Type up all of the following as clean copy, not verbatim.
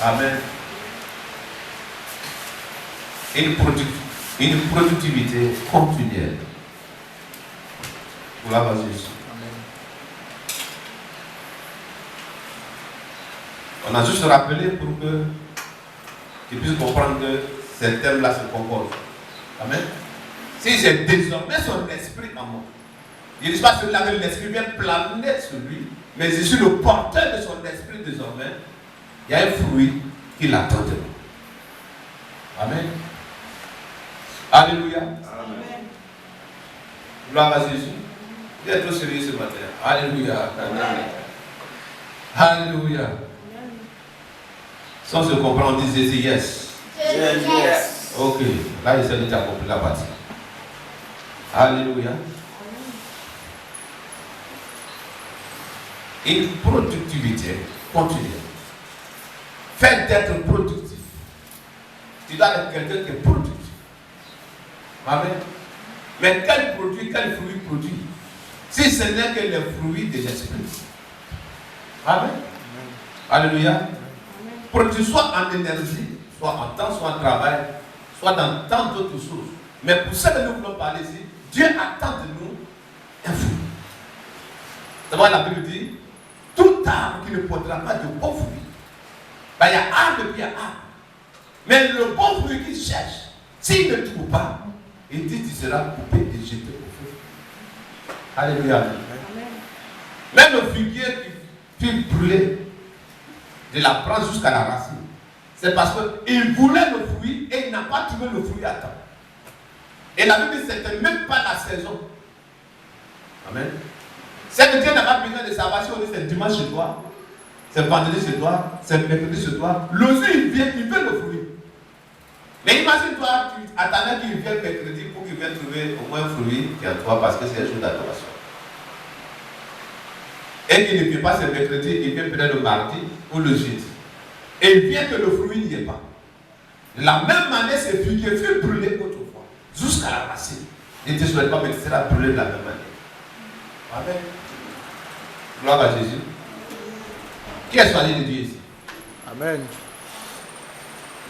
Amen. Une productivité continuelle. Gloire à Jésus. On a juste rappelé pour que qu'ils puissent comprendre que ces thèmes-là se concordent. Amen. Si j'ai désormais son esprit en moi, il ne dit pas celui-là que l'esprit vient planer sur lui, mais je suis le porteur de son esprit désormais. Il y a un fruit qui l'attend de nous. Amen. Alléluia. Amen. Gloire à Jésus. Vous êtes trop sérieux ce matin. Alléluia. Amen. Alléluia. Sans se comprendre, on disait yes. Yes. Ok. Là, il s'est déjà compris la partie. Alléluia. Une productivité continue. Fait d'être productif. Tu dois être quelqu'un qui est productif. Amen. Mais quel fruit produit si ce n'est que les fruits de l'esprit? Amen. Alléluia. Produit soit en énergie, soit en temps, soit en travail, soit dans tant d'autres choses. Mais pour ce que nous voulons parler ici, Dieu attend de nous un fruit. D'abord, la Bible dit tout arbre qui ne portera pas de bons fruits. Ben, il y a arbre et puis il y a arbre. Mais le bon fruit qu'il cherche, s'il ne trouve pas, il dit qu'il sera coupé et jeté au feu. Alléluia. Amen. Même le figuier qui brûlait, de la prendre jusqu'à la racine. C'est parce qu'il voulait le fruit et il n'a pas trouvé le fruit à temps. Et la Bible dit que ce n'était même pas la saison. Amen. C'est que Dieu n'a pas besoin de savoir si on dit c'est dimanche chez toi, c'est vendredi chez toi, c'est mercredi chez toi. Le jour il vient, il veut le fruit. Mais imagine-toi, tu attendais qu'il vienne mercredi pour qu'il vienne trouver au moins un fruit qui est en toi parce que c'est un jour d'adoration. Et qu'il ne vient pas ce mercredi, il vient peut-être le mardi ou le jeudi. Et il vient que le fruit n'y est pas. La même manière, ce figuier fut brûlé autrefois, jusqu'à la racine. Il ne te souhaite pas, mais tu seras brûlé de la même manière. Amen. Gloire à Jésus. Qui est choisi de Dieu ici? Amen.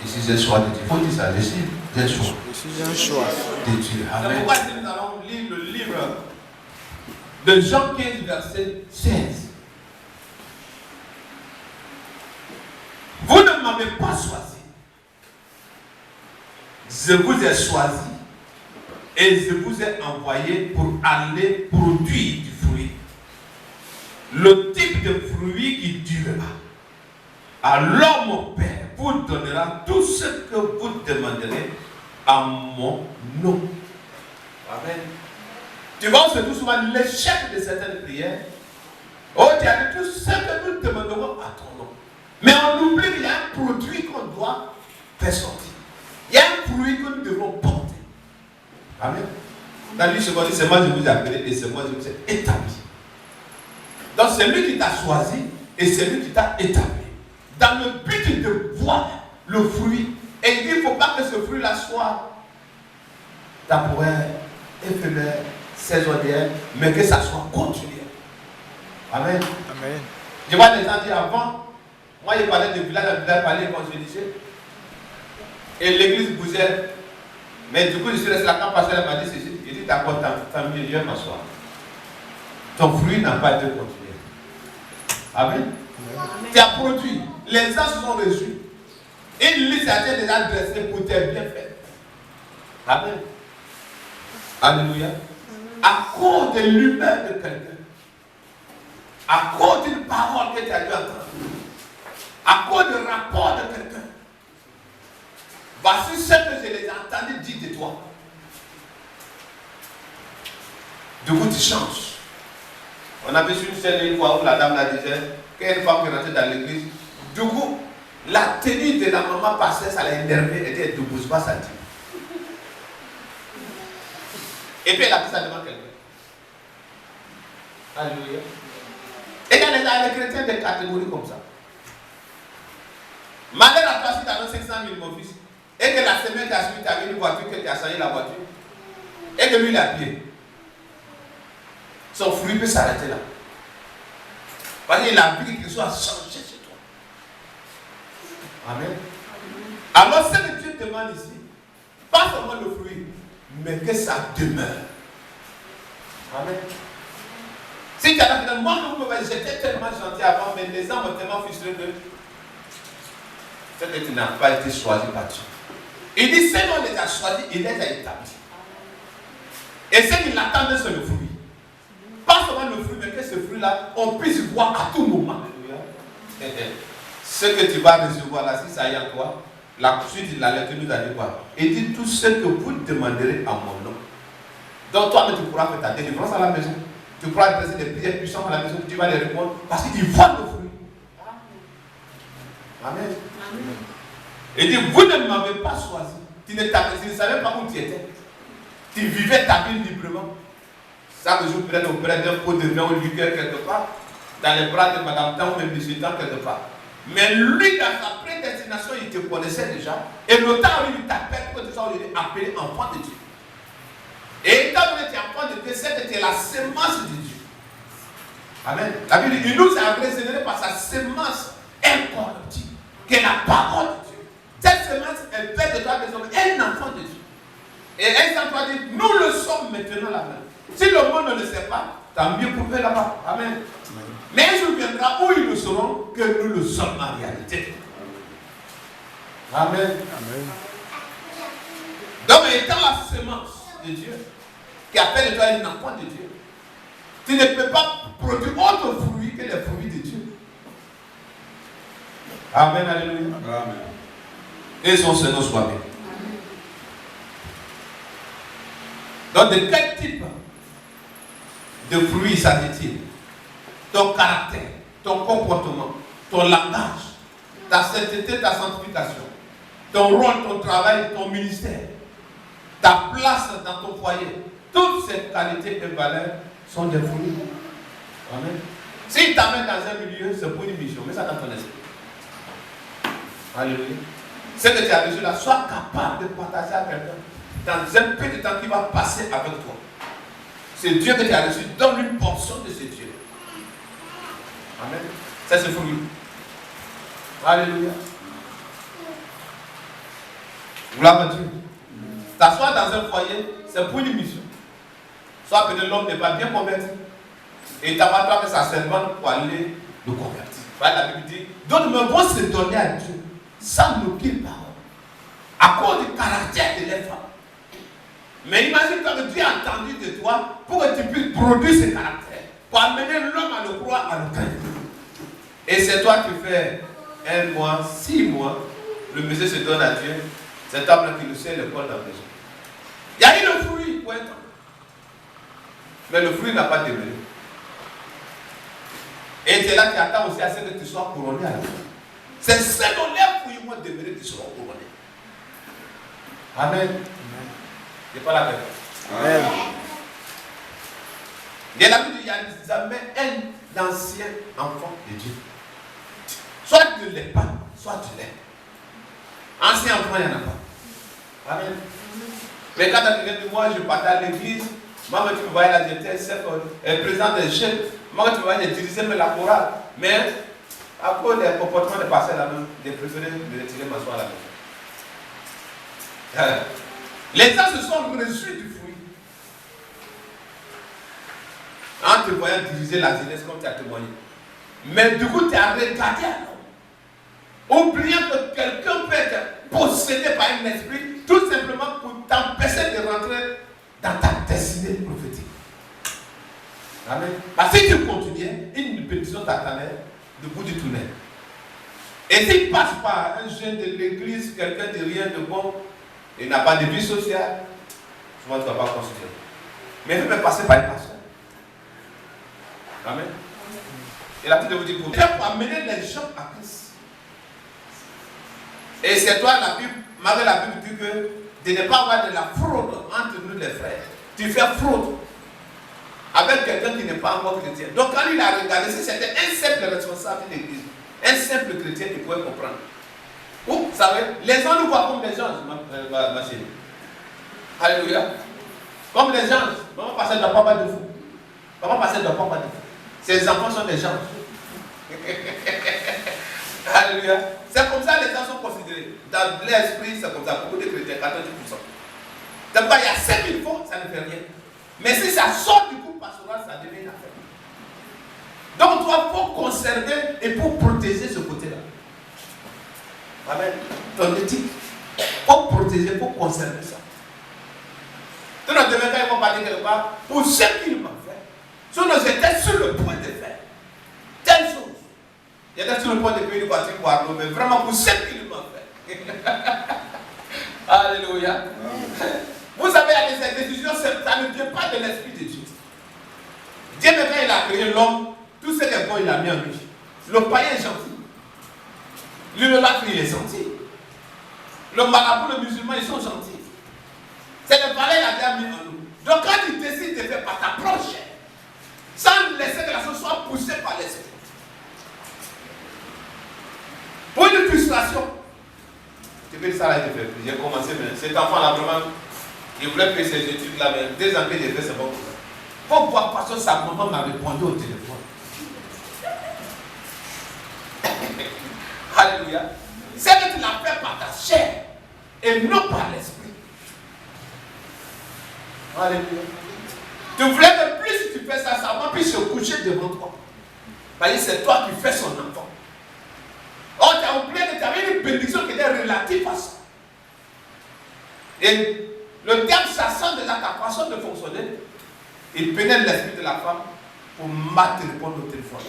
Ici, j'ai le choix de Dieu. Il faut dire ça. Ici, j'ai le choix. Ici, j'ai un choix de Dieu. Amen. C'est pourquoi nous allons lire le livre de Jean 15, verset 16. Vous ne m'avez pas choisi. Je vous ai choisi et je vous ai envoyé pour aller produire du fruit. Le type de fruit qui durera. Alors mon Père vous donnera tout ce que vous demanderez en mon nom. Amen. Tu vois, c'est tout souvent l'échec de certaines prières. Oh, tu as dit tout ce que nous demanderons à ton nom. Mais on oublie qu'il y a un produit qu'on doit faire sortir. Il y a un fruit que nous devons porter. Amen. Dans lui, c'est moi je vous ai appelé et c'est moi je vous ai établi. Donc c'est lui qui t'a choisi et c'est lui qui t'a établi. Dans le but de voir le fruit. Et il dit il ne faut pas que ce fruit-là soit temporaire, éphémère, saisonnière, mais que ça soit continuel. Amen. Amen. Je vois les gens dire avant, moi je parlais de village, le village parlait évangélisé. Et l'église bougeait. Mais du coup, je suis resté là quand le pasteur m'a dit ceci. Il dit d'accord, tant mieux, je vais m'asseoir. Ton fruit n'a pas été continuel. Amen. Tu as produit. Les gens se sont reçus. Une liste a été déjà dressée pour tes bienfaits. Amen. Alléluia. À cause de l'humeur de quelqu'un, à cause d'une parole que tu as dû entendre, à cause du rapport de quelqu'un, voici ce que je les ai entendus dire de toi. Du coup, tu changes. On avait vu une scène une fois où la dame la disait, qu'une femme qui rentrait dans l'église, du coup, la tenue de la maman passait, ça l'a énervé, elle dit, elle ne bouge pas, ça dit. Et puis elle a pris ça devant quelqu'un. Alléluia. Et il y a les chrétiens de catégories comme ça. Malheur à toi si tu as 500 000 mon fils, et que la semaine tu as suivi, tu as vu une voiture, que tu as changé la voiture, et que lui il a pied. Son fruit peut s'arrêter là. Parce qu'il a vu que quelque chose a changé chez toi. Amen. Alors ce que Dieu demande ici, pas seulement le fruit, mais que ça demeure. Amen. Si tu as la moi, j'étais tellement gentil avant, mais les gens m'ont tellement frustré que c'est que tu n'as pas été choisi par Dieu. Il dit, Seigneur les a choisis, il les a établis. Et ce qu'il attendait, c'est le fruit. Pas seulement le fruit, mais que ce fruit-là, on puisse voir à tout moment. Ce que tu vas recevoir là, si ça y est en toi, la suite de la lettre nous a dit quoi? Il dit tout ce que vous demanderez en mon nom. Donc toi-même, tu pourras faire ta délivrance à la maison. Tu pourras adresser des prières puissantes à la maison, tu vas les répondre parce qu'ils voient le fruit. Amen. Amen. Il dit, vous ne m'avez pas choisi. Tu ne savais pas où tu étais. Tu vivais ta vie librement. Chaque jour, près auprès d'un pot de vin ou de liqueur quelque part, dans les bras de Madame Tan ou même de M. Tan quelque part. Mais lui, dans sa prédestination, il te connaissait déjà. Et le temps où il t'appelle, pour que tu sois appelé enfant de Dieu. Et étant donné que tu es enfant de Dieu, c'est que tu es la semence de Dieu. Amen. La Bible dit, il nous a régénéré par sa semence incorruptible, qui est la parole de Dieu. Cette semence, elle fait de toi un enfant de Dieu. Et Exode dit, nous le sommes maintenant là-bas. Si le monde ne le sait pas, tant mieux pour eux là-bas. Amen. Mais un jour viendra où ils le sauront que nous le sommes en réalité. Amen. Amen. Donc, étant la semence de Dieu, qui appelle de toi un enfant de Dieu, tu ne peux pas produire autre fruit que les fruits de Dieu. Amen. Alléluia. Amen. Et son Seigneur soit bien. Donc, de quel type de fruits s'agit-il? Ton caractère, ton comportement, ton langage, ta sainteté, ta sanctification, ton rôle, ton travail, ton ministère, ta place dans ton foyer, toutes ces qualités et valeurs sont des fruits. Amen. S'il t'amène dans un milieu, c'est pour une mission, mais ça dans ton esprit. Alléluia. Ce que tu as reçu là, sois capable de partager à quelqu'un dans un peu de temps qui va passer avec toi. C'est Dieu que tu as reçu, donne une portion de ce Dieu. Amen. Ça c'est fruit. Alléluia. Gloire à Dieu. T'asseoir dans un foyer, c'est pour une mission. Soit que l'homme n'est pas bien converti. Et tu n'as pas que sa servante pour aller le convertir. La Bible dit, d'autres me vont se donner à Dieu sans n'aucune parole. À cause du caractère de l'enfant. Mais imagine-toi que Dieu a entendu de toi pour que tu puisses produire ce caractère. Pour amener l'homme à le croire, à le craindre. Et c'est toi qui fais 1 mois, 6 mois, le monsieur se donne à Dieu. Cet homme-là qui le sait, le colle dans la maison. Il y a eu le fruit pour un temps. Mais le fruit n'a pas demeuré. Et c'est là qui attend aussi à ce que tu sois couronné à la fin. C'est selon les fruits qui vont demeurer, tu seras couronné. Amen. C'est pas la peine. Amen. Il y a jamais un ancien enfant de Dieu. Soit tu ne l'es pas, soit tu l'es. Ancien enfant, il n'y en a pas. Amen. Mais quand tu viens de moi, je partais à l'église. Moi, tu me voyais là, j'étais président des jeunes. Moi, tu me voyais, j'ai dirigé la chorale. Mais à cause des comportements de passer là-bas, j'ai préféré de retirer ma soie à la maison. Les gens se sont reçus du fruit. En te voyant diriger la jeunesse comme tu as témoigné. Mais du coup, tu as regardé à l'homme. Oubliant que quelqu'un peut être possédé par un esprit, tout simplement pour t'empêcher de rentrer dans ta destinée prophétique. Amen. Parce que si tu continuais, une pétition t'attendait du bout du tunnel. Et s'il passe par un jeune de l'église, quelqu'un de rien de bon, il n'a pas de vie sociale, souvent tu ne vas pas considérer. Mais il peut passer par une personne. Amen. Et la Bible vous dit pour amener les gens à Christ. Et c'est toi, la Bible, malgré la Bible dit que de ne pas avoir de la fraude entre nous les frères. Tu fais fraude avec quelqu'un qui n'est pas encore chrétien. Donc quand il a regardé, si c'était un simple responsable de l'église, un simple chrétien, il pouvait comprendre. Vous savez, les gens nous voient comme des anges, ma chérie. Alléluia. Comme des anges. Maman passait de papa de vous. Maman passait de papa de vous. Ces enfants sont des anges. Alléluia. C'est comme ça les gens sont considérés. Dans l'esprit, c'est comme ça. Beaucoup de chrétiens, 90%. D'abord, il y a 5000 fois, ça ne fait rien. Mais si ça sort du groupe pastoral, ça devient une affaire. Donc, toi, il faut conserver et pour protéger ce côté-là. Amen. Ton éthique. Pour protéger, pour conserver ça. Sinon, demain, quand ils vont parler quelque part, pour ce qu'ils m'ont fait, sinon j'étais sur le point de faire telle chose. J'étais sur le point de payer une voiture pour Arnaud, mais vraiment pour ce qu'ils m'ont fait. Alléluia. Vous savez, il y a des décisions, ça ne vient pas de l'esprit de Dieu. Dieu, maintenant, il a créé l'homme, tout ce qui est bon, il a mis en lui. Le païen est gentil. Lui, le lâche, il est gentil. Le marabout, le musulman, ils sont gentils. C'est le palais qu'il a mis en nous. Donc, quand tu décides de faire par ta proche, sans laisser que la chose soit poussée par l'esprit. Pour une frustration, tu peux dire ça là, j'ai commencé, mais cet enfant-là, vraiment, il voulait faire ses études là, mais 2 ans que j'ai fait, c'est bon. Faut voir parce que sa maman m'a répondu au téléphone. Alléluia. C'est que tu l'as fait par ta chair et non par l'esprit. Alléluia. Tu voulais que plus tu fais ça, sa maman puisse se coucher devant toi. Parce que c'est toi qui fais son enfant. Or, tu as oublié que tu avais une bénédiction qui était relative à ça. Et le terme s'assent de ta façon de fonctionner. Il pénètre l'esprit de la femme pour mal te répondre au téléphone.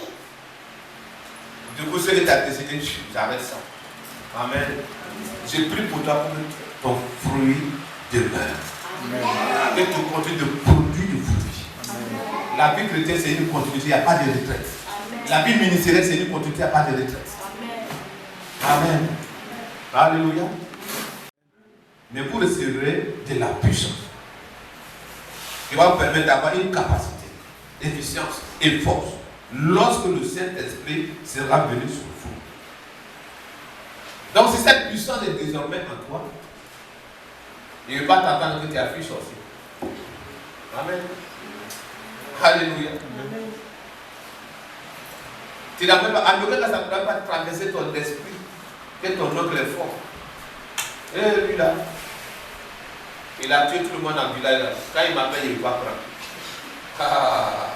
Du coup, ce que tu as décidé, j'arrête ça. Amen. J'ai pris pour toi pour que ton fruit demeure. Et tu continues de produire du fruit. La vie chrétienne, c'est une continuité, il n'y a pas de retraite. La vie ministérielle, c'est une continuité, il n'y a pas de retraite. Amen. Alléluia. Mais vous recevrez de la puissance qui va vous permettre d'avoir une capacité, efficience et force lorsque le Saint-Esprit sera venu sur vous. Donc si cette puissance est désormais en toi, il ne va pas t'attendre que tu affiches aussi. Amen. Alléluia. Amen. Tu n'as même pas, en aucun cas, ça ne pourra pas traverser ton esprit que ton oncle est fort. Et lui là, il a tué tout le monde dans le village là. Quand il m'appelle, il ne va pas prendre. Ah,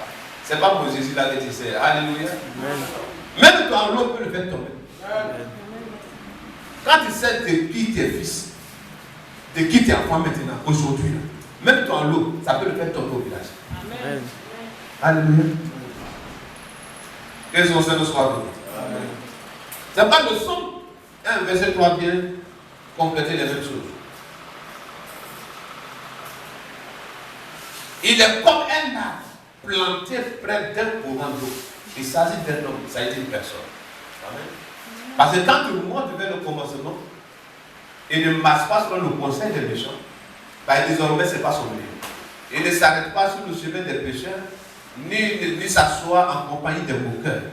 c'est pas pour Jésus là que tu sais. Alléluia. Même ton lot peut le faire tomber. Amen. Quand tu sais de qui tes fils, de qui tes enfants maintenant, aujourd'hui, même ton lot, ça peut le faire tomber au village. Amen. Alléluia. Que son Seigneur soit béni. C'est pas le son. Un verset 3 vient compléter les mêmes choses. Il est comme un arbre planté près d'un courant d'eau. Il s'agit d'un homme, ça a été une personne. Amen. Parce que quand tu montes vers le commencement, il ne marche pas selon le conseil des méchants, parce que désormais ce n'est pas son milieu. Il ne s'arrête pas sur le chemin des pécheurs, ni s'asseoir en compagnie des moqueurs.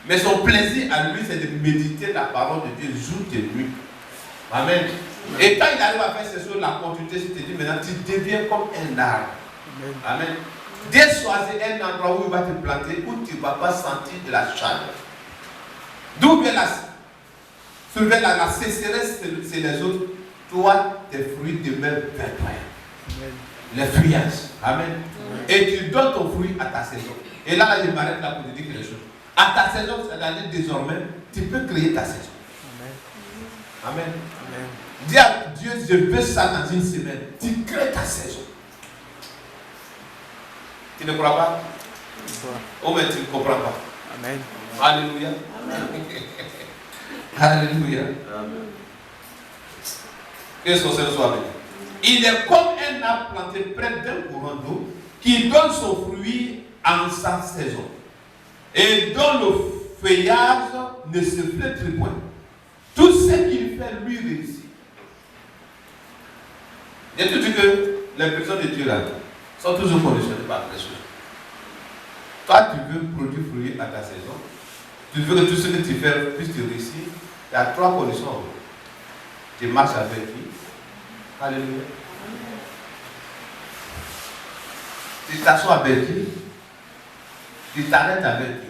Mais son plaisir à lui, c'est de méditer la parole de Dieu jour et nuit. Amen. Et quand il arrive à faire ces choses, la continuité, je te dis maintenant, tu deviens comme un arbre. Amen. Dieu choisit un endroit où il va te planter, où tu ne vas pas sentir de la chaleur. D'où vient la sécheresse c'est les autres. Toi, tes fruits demeurent verdoyants. Les feuillages. Amen. Et tu donnes ton fruit à ta saison. Et là, je m'arrête là pour te dire quelque chose. À ta saison, c'est-à-dire désormais, tu peux créer ta saison. Amen. Amen. Dis à Dieu, je veux ça dans une semaine. Tu crées ta saison. Tu ne crois pas? Oh, mais tu ne comprends pas. Amen. Alléluia. Amen. Alléluia. Amen. Que son Seigneur soit béni. Il est comme un arbre planté près d'un courant d'eau qui donne son fruit en sa saison et dont le feuillage ne se flétrit point. Tout ce qu'il fait lui réussit. J'ai tout dit que les personnes de Dieu là sont toujours conditionnées par les choses. Toi, tu veux produire fruit à ta saison. Tu veux que tout ce que tu fais puisse te réussir. Il y a 3 conditions. Tu marches avec qui? Alléluia. Tu t'assois avec qui? Tu t'arrêtes avec qui?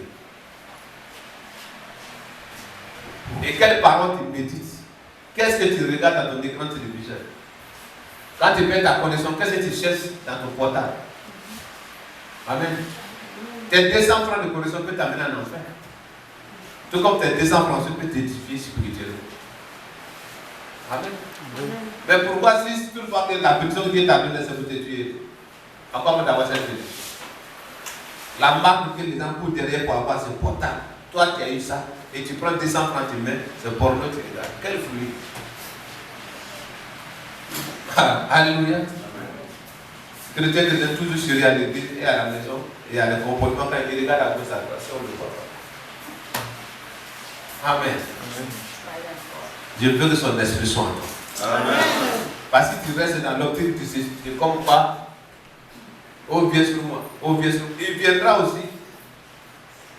Et quels parents tu médites? Qu'est-ce que tu regardes dans ton écran télévision? Quand tu perds ta connexion, qu'est-ce que tu cherches dans ton portable? Amen. Tes 200 francs de connexion peuvent t'amener en enfer. Tout comme tes 200 francs peuvent t'édifier spirituellement. Amen. Mais pourquoi si tu vois que la personne qui t'a donné, c'est pour te tuer? Encore d'avoir cette vie. La marque que les gens courent derrière pour avoir ce portable. Toi qui as eu ça, et tu prends 200 francs, tu mets, c'est porno, tu regardes. Quel fruit? Alléluia. Chrétien qui est toujours chéri à l'église et à la maison, et à le comportement quand il regarde à gauche à droite, on le voit pas. Amen. Je veux que son esprit soit en toi. Amen. Parce que tu restes dans l'optique du Seigneur, comme pas, oh viens sur moi, oh viens sur moi. Il viendra aussi.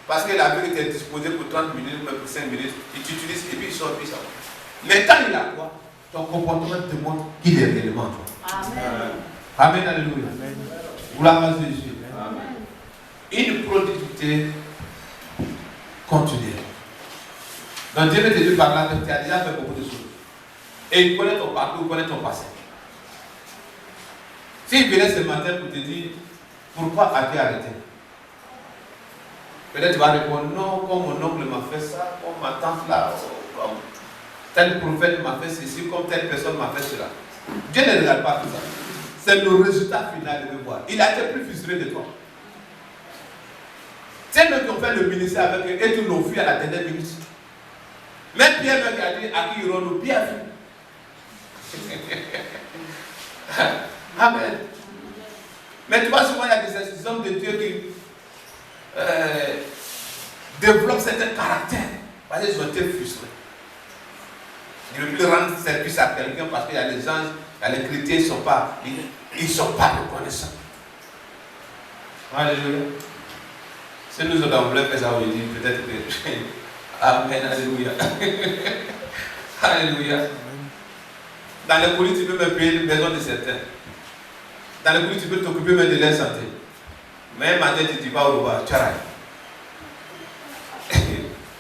Parce que la vie était disposée pour 30 minutes, même pour 5 minutes, il t'utilise et puis il sort, puis ça va. Mais quand il a quoi, ton comportement te montre qu'il est réellement toi. Amen. Amen, alléluia. Gloire à Jésus. Amen. Une productivité continue. Donc Dieu veut te dire par là que tu as déjà fait beaucoup de choses. Et il connaît ton parcours, il connaît ton passé. S'il venait ce matin pour te dire pourquoi as-tu arrêté? Peut-être tu vas répondre non, comme mon oncle m'a fait ça, comme ma tante là, comme tel prophète m'a fait ceci, comme telle personne m'a fait cela. Dieu ne regarde pas tout ça. C'est le résultat final de voir. Il a été plus frustré de toi. C'est eux qui ont fait le ministère avec eux et tout l'ont fui à la dernière minute. Même Pierre qui a dit à qui ils auront Pierre fui. Amen. Mais tu vois, souvent il y a des hommes de Dieu qui développent certains caractères parce qu'ils ont été frustrés. Ils ne veulent plus rendre service à quelqu'un parce qu'il y a des anges, il y a les chrétiens, ils ne sont pas reconnaissants. Alléluia. Si nous autres on voulait faire ça aujourd'hui, peut-être que. Amen, alléluia. Alléluia. Dans les coulisses, tu peux même payer les maisons de certains. Dans les coulisses, tu peux t'occuper même de leur santé. Mais un matin, tu vas au revoir, tcharai.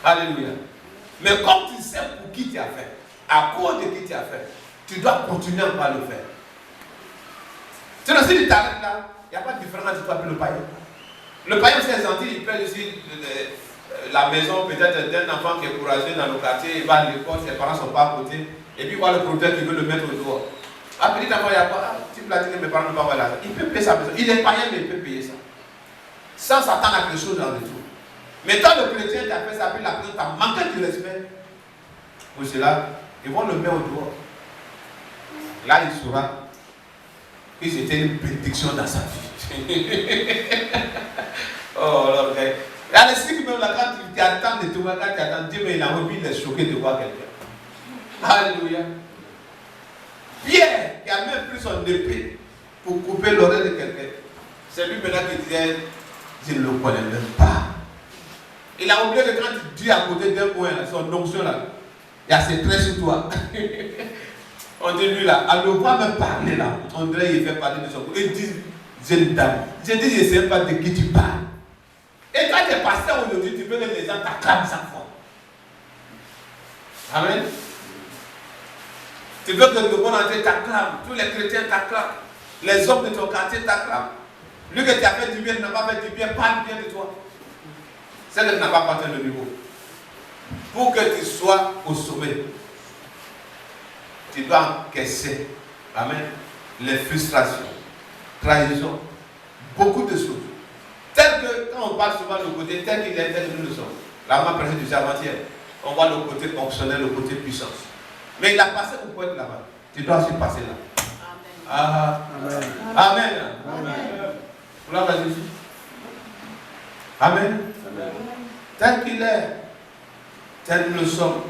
Alléluia. Mais comme tu sais pour qui tu as fait, à cause de qui tu as fait, tu dois continuer à le faire. Sinon, si tu t'arrêtes là, il n'y a pas de différence entre toi et le païen. Le païen, c'est gentil, il paye aussi la maison peut-être d'un enfant qui est courageux dans le quartier, il va à l'école, ses parents ne sont pas à côté, et puis il voit le producteur qui veut le mettre au dehors. Ah, petit enfant, il y a quoi? Tu platines, mes parents ne vont pas voir l'argent. Il peut payer sa maison. Il est païen, mais il peut payer ça. Sans s'attendre à quelque chose dans le retour. Mais quand le chrétien t'a fait ça, puis la personne t'a manqué de respect, pour cela, ils vont le mettre au dehors. Là, il saura que c'était une bénédiction dans sa vie. Oh, là, okay. Il y a l'esprit qui même là, quand tu attends de te voir, quand tu attends Dieu, mais il a envie de choquer de voir quelqu'un. Alléluia. Pierre, qui a même pris son épée pour couper l'oreille de quelqu'un. C'est lui maintenant qui disait, je ne le connais même pas. Il a oublié que quand tu dis à côté d'un coin, son onction là, il y a ses traits sur toi. On dit lui là, à le voir même parler là, on dirait qu'il fait parler de son corps. Il dit, jeune dame, je dis, je ne sais pas de qui tu parles. Et quand tu es pasteur aujourd'hui, tu veux que les gens t'acclament sa foi. Amen. Tu veux que le monde entier t'acclame, tous les chrétiens t'acclament, les hommes de ton quartier t'acclament. Lui que tu as fait du bien, n'a pas fait du bien, parle bien de toi. C'est que tu n'as pas atteint le niveau. Pour que tu sois au sommet, tu dois encaisser, amen, les frustrations, trahisons, beaucoup de choses. Tel que, quand on parle souvent du côté tel qu'il est, tel que nous le sommes, la main présente du avant-hier, on voit le côté fonctionnel, le côté puissance. Mais il a passé pour être là-bas. Tu dois aussi passer là. Amen. Amen. Amen. Gloire à Jésus. Amen. Amen. Tel qu'il est, tel que nous le sommes.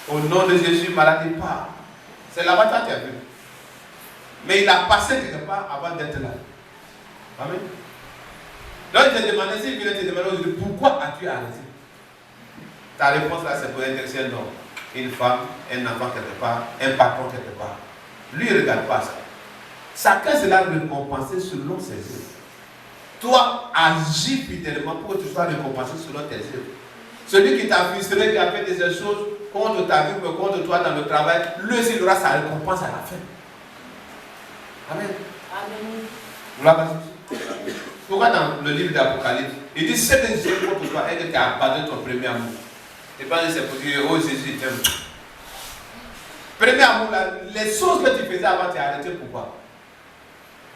Au nom de Jésus, maladie part. C'est là-bas que tu as vu. Mais il a passé quelque part avant d'être là. Amen. Donc il te demandait, s'il venait te demander aujourd'hui, pourquoi as-tu arrêté? Ta réponse là, c'est pour intéresser un homme, une femme, un enfant quelque part, un patron quelque part. Lui, il ne regarde pas ça. Chacun sera récompensé selon ses œuvres. Toi, agis fidèlement pour que tu sois récompensé selon tes œuvres. Celui qui t'a frustré, qui a fait des choses contre ta vie, contre toi dans le travail, lui aussi il aura sa récompense à la fin. Amen. Gloire à Dieu. Pourquoi dans le livre d'Apocalypse, il dit, c'est que j'ai contre toi et que tu as abandonné ton premier amour. Et pas c'est pour dire, oh Jésus, t'aime. Premier amour, là, les choses que tu faisais avant, tu as arrêté. Pourquoi?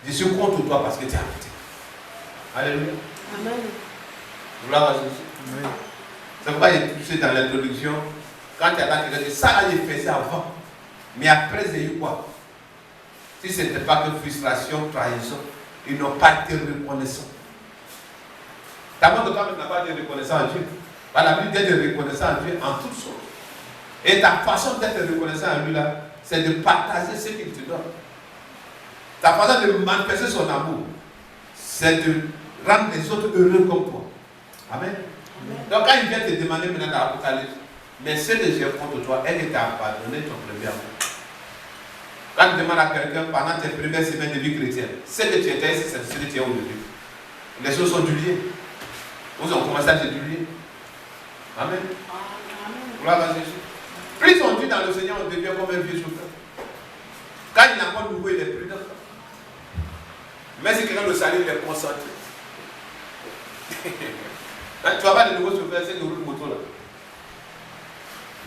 Je suis contre toi parce que tu as arrêté. Alléluia. Amen. Gloire à Jésus. C'est pourquoi j'ai poussé dans l'introduction. Quand tu as là, tu as dit, ça là, j'ai fait ça avant. Mais après, j'ai eu quoi? Si ce n'était pas que frustration, trahison, ils n'ont pas été reconnaissants. D'abord, toi, tu n'as pas été reconnaissant à Dieu. Par la Bible d'être reconnaissant à Dieu en toutes choses. Et ta façon d'être reconnaissant à lui là, c'est de partager ce qu'il te donne. Ta façon de manifester son amour, c'est de rendre les autres heureux comme toi. Amen. Donc quand il vient te demander maintenant dans l'Apocalypse, mais ce que j'ai contre toi, elle t'a abandonné ton premier amour. Quand tu demandes à quelqu'un pendant tes premières semaines de vie chrétienne, ce que tu étais, c'est ce que tu es aujourd'hui. Les choses sont duliées. Vous ont commencé à se dulier. Amen. Gloire à Jésus. Plus on dit dans le Seigneur, on devient comme un vieux chauffeur. Quand il n'a pas de nouveau, il est prudent. Mais si quelqu'un le salue, il est concentré. Tu ne vas pas de nouveau chauffeur, c'est de roule moto là.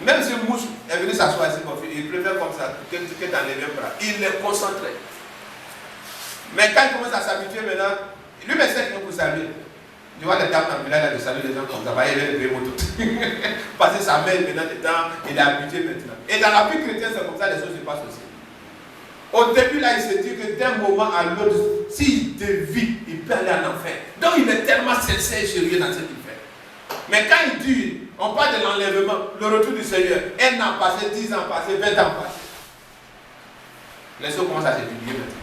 Même si Mouche est venu s'asseoir ici, mon fils, il préfère comme ça que dans les mêmes bras. Il est concentré. Mais quand il commence à s'habituer maintenant, lui même sait qu'il faut saluer. Tu vois les dames dans le village, il salue les gens comme ça, il est le moto. Parce que sa mère maintenant dedans, il est habitué maintenant. Et dans la vie chrétienne, c'est comme ça les choses se passent aussi. Au début, là, il se dit que d'un moment à l'autre, s'il dévie, il peut aller en enfer. Donc, il est tellement sincère et sérieux dans ce qu'il fait. Mais quand il dit, on parle de l'enlèvement, le retour du Seigneur, 1 an passé, 10 ans passé, 20 ans passé. Les choses commencent à se publier maintenant.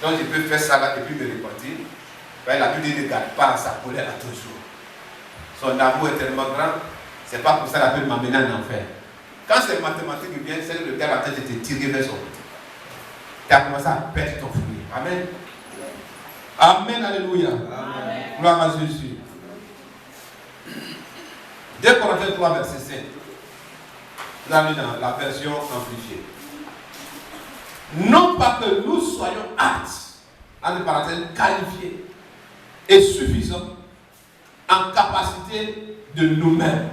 Donc, il peut faire ça là et puis me repentir. La Bible dit ne garde pas sa colère à toujours. Son amour est tellement grand, c'est pas pour ça la Bible m'amener en enfer. Quand c'est mathématique qui vient, c'est que le gars va peut-être te tirer vers son côté. Tu as commencé à perdre ton fruit. Amen. Amen, alléluia. Amen. Gloire à Jésus. 2 Corinthiens 3, verset 5. Vous avez dans la version amplifiée. Non pas que nous soyons aptes, entre parenthèses, qualifiés et suffisants en capacité de nous-mêmes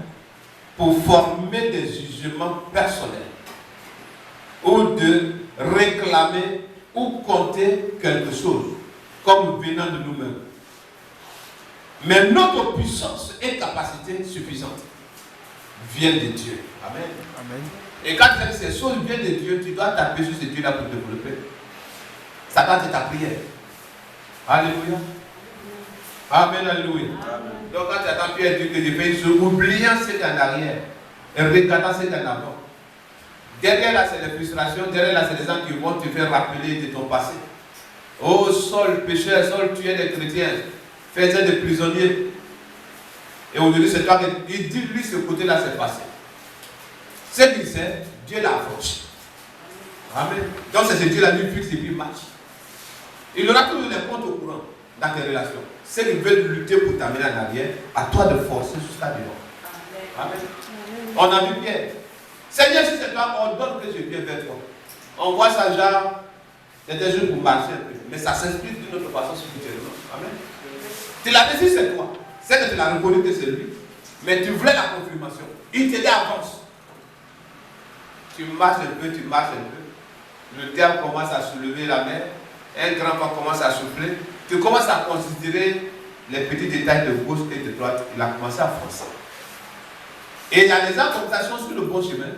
pour former des jugements personnels ou de réclamer ou compter quelque chose comme venant de nous-mêmes. Mais notre puissance et capacité suffisante viennent de Dieu. Amen. Amen. Et quand ces choses viennent de Dieu, tu dois taper sur ce Dieu-là pour développer. Ça doit être ta prière. Alléluia. Amen, alléluia. Amen. Donc quand tu attends Pierre dire que j'ai fait une chose, oubliant ce qu'il y a en arrière et regardant ce qu'il y a en avant. Derrière là, c'est les frustrations, derrière là, c'est les gens qui vont te faire rappeler de ton passé. Oh, Saul, pécheur, Saul, tu es des chrétiens, faisais des prisonniers. Et aujourd'hui, c'est toi qui. Il dit, lui, ce côté-là, c'est passé. Ce qu'il sait, Dieu l'a affranchi. Amen. Donc, c'est ce Dieu-là, lui fixe et puis marche. Il aura toujours les comptes au courant dans tes relations. Ceux qui veulent lutter pour t'amener en arrière, à toi de forcer jusqu'à devant. Amen. On a vu Pierre. Seigneur, si c'est toi, ordonne que je vienne vers toi. On voit ça genre, c'était juste pour marcher un peu. Mais ça s'explique d'une autre façon spirituellement. Amen. Tu l'as dit, c'est toi. C'est que tu l'as reconnu que c'est lui. Mais tu voulais la confirmation. Il te dit avance. Tu marches un peu, tu marches un peu. Le terme commence à soulever la mer. Un grand vent commence à souffler. Tu commences à considérer les petits détails de gauche et de droite. Il a commencé à foncer. Et il y a des gens comme ça qui sont sur le bon chemin,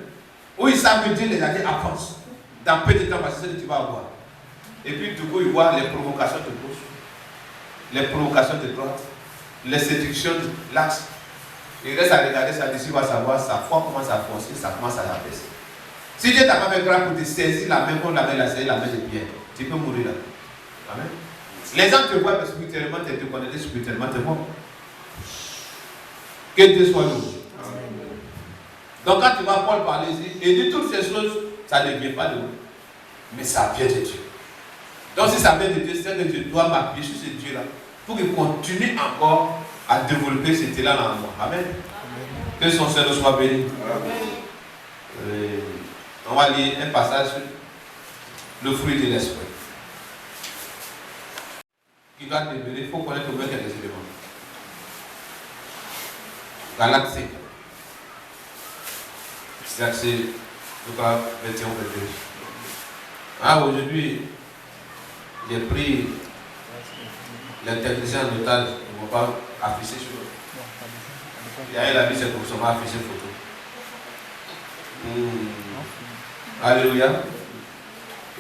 où ils savent dire les années avance. Dans peu de temps, parce que c'est ce que tu vas avoir. Et puis du coup, ils voient les provocations de gauche, les provocations de droite, les séductions de l'axe. Il reste à regarder ça d'ici, il va savoir, sa foi commence à foncer, ça commence à abaisser. Si Dieu t'a pas fait grâce pour te saisir la main, comme la main la saisir, la main de Pierre, tu peux mourir là. Amen. Les gens te voient spirituellement, te connaissent spirituellement, te voient. Que Dieu soit loué. Donc quand tu vas Paul parler ici, et dit toutes ces choses, ça ne vient pas de nous. Mais ça vient de Dieu. Donc si ça vient de Dieu, c'est que je dois m'appuyer sur ce Dieu-là pour qu'il continue encore à développer cet élan en moi. Amen. Que son Seigneur soit béni. On va lire un passage sur le fruit de l'esprit. Qui doit demeurer, il faut connaître au moins quelques éléments. Galates 5. Verset 21-22. Aujourd'hui, j'ai pris l'intelligence en otage. Ils ne vont pas afficher sur eux. Il y a la vie, c'est comme ça, on va afficher photo. Alléluia.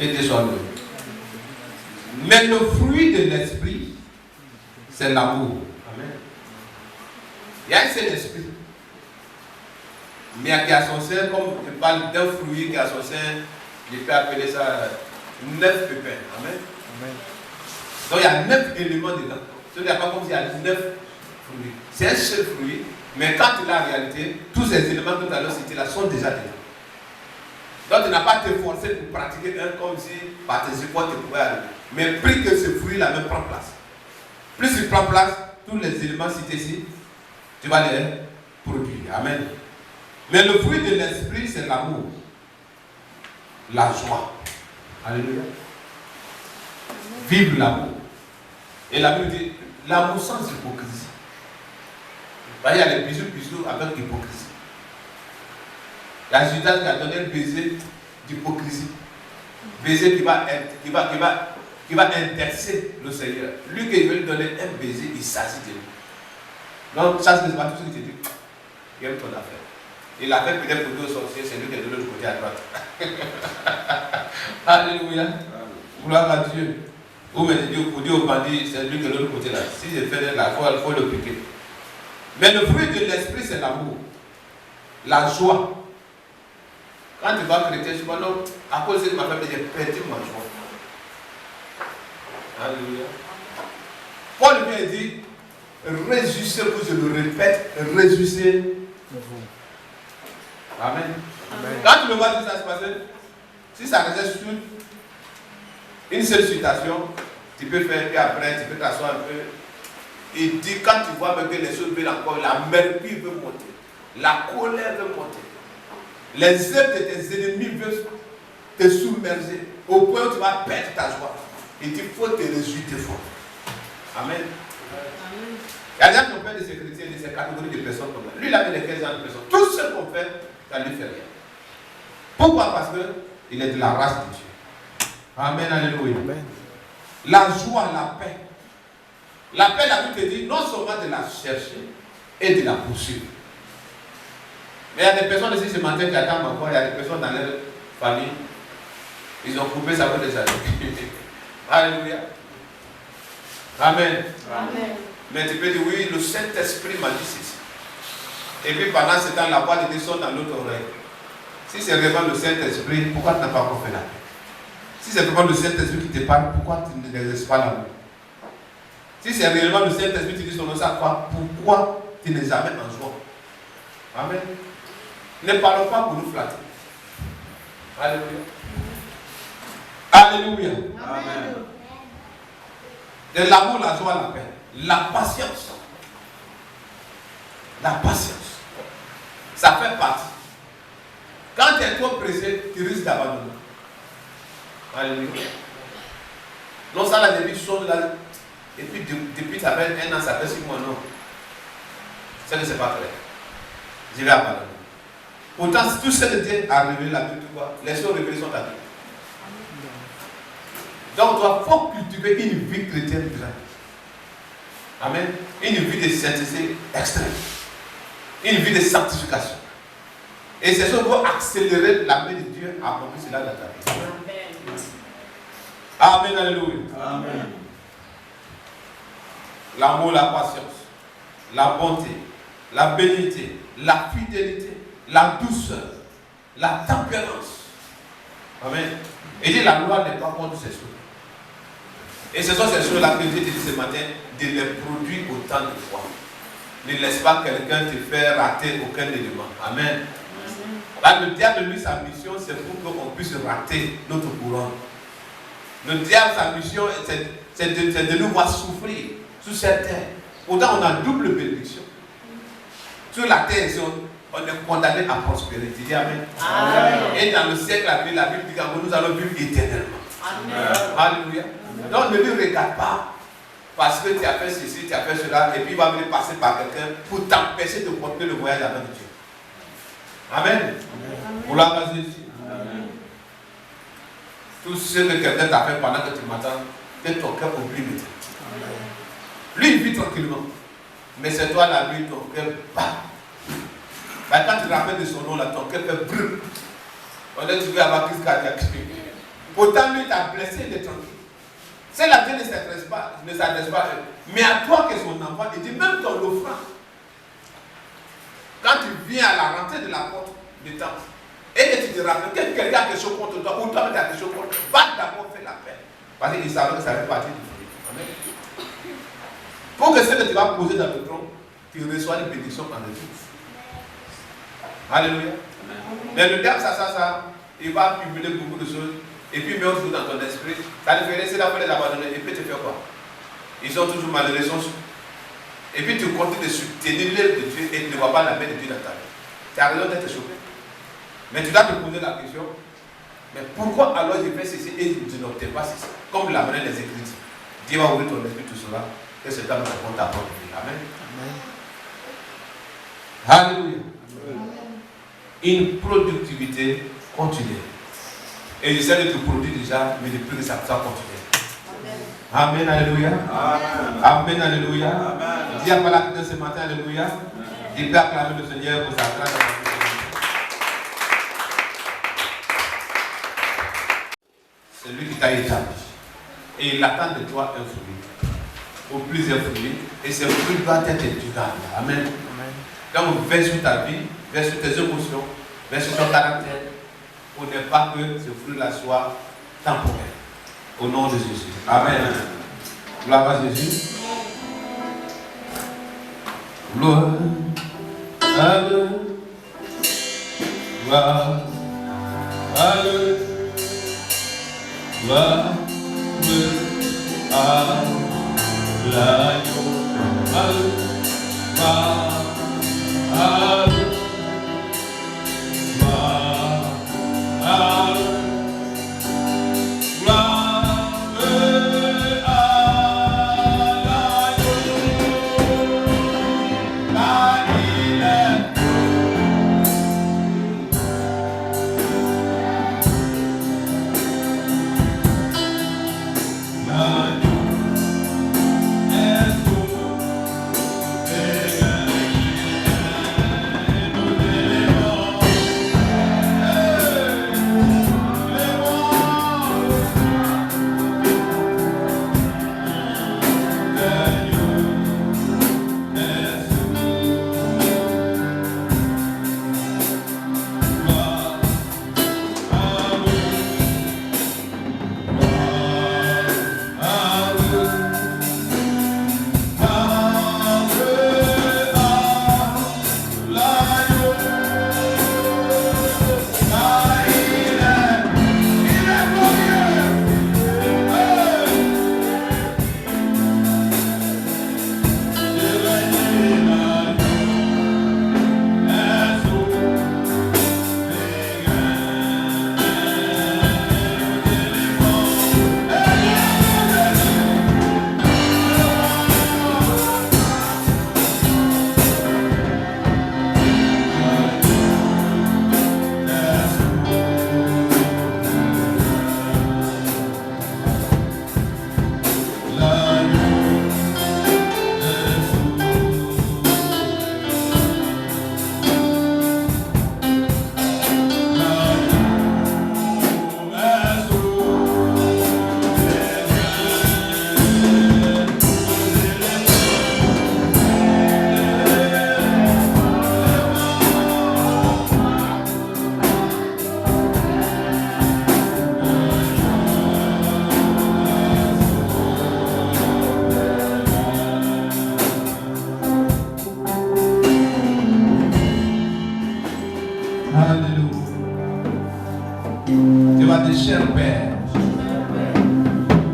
Et désormais. Mais le fruit de l'esprit, c'est l'amour. Amen. Il y a un seul esprit. Mais qui a son sein, comme je parle d'un fruit qui a son sein, je peux appeler ça 9 pépins. Amen. Amen. Donc il y a 9 éléments dedans. Il n'y a pas comme s'il y a 9 fruits. C'est un seul fruit, mais quand il a en réalité, tous ces éléments que nous allons citer là sont déjà dedans. Donc tu n'as pas à te forcer pour pratiquer un comme si par tes efforts tu pouvais arriver. Mais plus que ce fruit-là même prend place. Plus il prend place, tous les éléments cités ici, tu vas les produire. Amen. Mais le fruit de l'esprit, c'est l'amour, la joie. Alléluia. Vive l'amour. Et la Bible dit, l'amour sans hypocrisie. Il y a les bisous avec hypocrisie. Il y a Judas qui a donné un baiser d'hypocrisie. Baiser qui va inverser le Seigneur. Lui qui veut lui donner un baiser, il s'agit de lui. Donc, ça c'est pas tout ce qu'il te dit. Il aime ton affaire. Il a fait peut-être pour deux sorciers, c'est lui qui est de l'autre côté à droite. Alléluia. Gloire à Dieu. Ou mais pour dire au bandit, c'est lui qui est de l'autre côté là. Si je fais la foi, il faut le piquer. Mais le fruit de l'esprit, c'est l'amour, la joie. Quand tu vas chrétien, tu vas non, à cause de ma femme, j'ai perdu ma joie. Alléluia. Paul vient dire, réjouissez-vous, je le répète, réjouissez-vous. Amen. Amen. Quand tu me vois que ça se passe, si ça reste sur une seule citation, tu peux faire, puis après, tu peux t'asseoir un peu. Il dit, quand tu vois que les choses viennent encore, la merveille veut monter, la colère veut monter, les œuvres de tes ennemis veulent te submerger, au point où tu vas perdre ta joie. Il dit, il faut te réjouir de foi. Amen. Il y a des gens qui ont fait de ces chrétiens, de ces catégories de personnes comme ça. Lui, il avait des 15 ans de personnes. Tout ce qu'on fait, ça ne lui fait rien. Pourquoi? Parce qu'il est de la race de Dieu. Amen, alléluia. Amen. La joie, la paix. La paix, la Bible te dit, non seulement de la chercher et de la poursuivre. Mais il y a des personnes ici ce matin qui attendent encore, il y a des personnes dans leur famille, ils ont coupé ça pour des années. Alléluia. Amen. Amen. Mais tu peux dire, oui, le Saint-Esprit m'a dit ceci. Et puis pendant ce temps, la voix de Dieu sonne dans l'autre oreille. Si c'est vraiment le Saint-Esprit, pourquoi tu n'as pas encore fait la paix? Si c'est vraiment le Saint-Esprit qui te parle, pourquoi tu ne n'exerces pas l'amour? Si c'est réellement le Saint-Esprit qui dit son nom, ça quoi? Pourquoi tu n'es jamais en joie? Amen. Ne parlons pas pour nous flatter. Alléluia. Alléluia. Amen. De l'amour, la joie, la paix. La patience. La patience. Ça fait partie. Quand tu es trop pressé, tu risques d'abandonner. Alléluia. Non, ça la début sonne là. Et puis depuis ça fait 1 an, ça fait 6 mois, non. C'est que c'est pas clair. Je vais abandonner. Pourtant, tout ce que Dieu a révélé la Bible, les choses révélées sont à Dieu. Donc, il faut cultiver une vie chrétienne grande. Amen. Une vie de sainteté extrême. Une vie de sanctification. Et c'est ça qui va accélérer la main de Dieu à accomplir cela dans ta vie. Amen. Amen. Alléluia. Amen. L'amour, la patience, la bonté, la bénité, la fidélité, la douceur, la tempérance. Amen. Et dit la loi n'est pas contre ces choses. Et ce sont ces choses-là que Dieu te dit ce matin de les produire autant de fois. Ne laisse pas quelqu'un te faire rater aucun élément. Amen. Là, le diable, lui, sa mission, c'est pour qu'on puisse rater notre couronne. Le diable, sa mission, c'est de nous voir souffrir sur cette terre. Pourtant, on a double bénédiction. Sur la terre, on est condamné à prospérer. Tu dis Amen. Amen. Et dans le siècle à venir, la Bible dit que nous allons vivre éternellement. Amen. Alléluia. Donc ne lui regarde pas parce que tu as fait ceci, tu as fait cela, et puis il va venir passer par quelqu'un pour t'empêcher de continuer le voyage avec Dieu. Amen. Gloire à Jésus. Tout ce que quelqu'un t'a fait pendant que tu m'attends, que ton cœur oublie maintenant. Lui, il vit tranquillement. Mais c'est toi la nuit, ton cœur bat. Bah, quand tu te rappelles de son nom, là, ton cœur fait brûler. On est tu veux avoir crise cardiaque. Pourtant, lui, t'a blessé, il est tranquille. C'est la Dieu ne s'adresse pas, mais à toi qui es son enfant, il dit même ton offrande. Quand tu viens à la rentrée de la porte du temple, et que tu te rappelles que quelqu'un a quelque chose contre toi, ou toi tu as quelque chose contre toi, va d'abord faire la paix. Parce qu'il savait que ça fait partie du fruit. Amen. Pour que ce que tu vas poser dans le tronc, tu reçois des bénédictions en retour. Alléluia. Mais le diable, ça, il va cumuler beaucoup de choses. Et puis, met aussi dans ton esprit, ça te fait laisser d'abord les abandonner. Et puis, tu fais quoi? Ils sont toujours malheureux. Et puis, tu continues de soutenir l'œuvre de Dieu et tu ne vois pas la main de Dieu dans ta vie. Tu as raison d'être choqué. Mais tu dois te poser la question, mais pourquoi alors j'ai fait ceci et je n'obtiens pas ceci? Comme l'amener les Écritures. Dieu va ouvrir ton esprit, tout cela, et c'est ta répond ta porte. Amen. Alléluia. Une productivité continue. Et je sais que tu produis déjà, mais depuis que ça continue. Amen, alléluia. Amen, alléluia. Dis à Palak ce matin, alléluia. Il peut acclamer le Seigneur pour sa grâce. C'est lui qui t'a établi. Et il attend de toi un fruit. Ou plusieurs fruits. Et ce fruit doit être durable. Amen. Donc, veille sur ta vie, veille sur tes émotions, veille sur ton caractère. Pour ne pas que ce fruit-là soit temporaire. Au nom de Jésus. Amen. Gloire à Jésus. Gloire à Dieu. Gloire à Dieu. Gloire à l'agneau. Gloire à Dieu. Cher Père,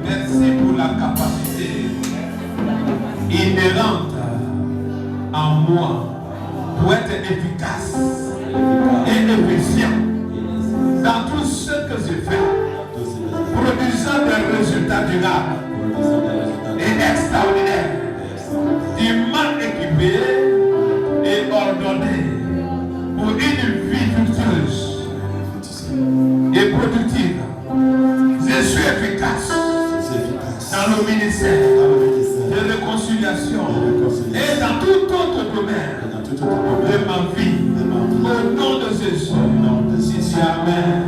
merci pour la capacité inhérente en moi pour être efficace et efficient dans tout ce que je fais, produisant des résultats durables et extraordinaires, dûment équipé et ordonné pour une vie fructueuse et productive. Je suis efficace dans le ministère de réconciliation et dans tout autre domaine de ma vie. Au nom de Jésus, Amen.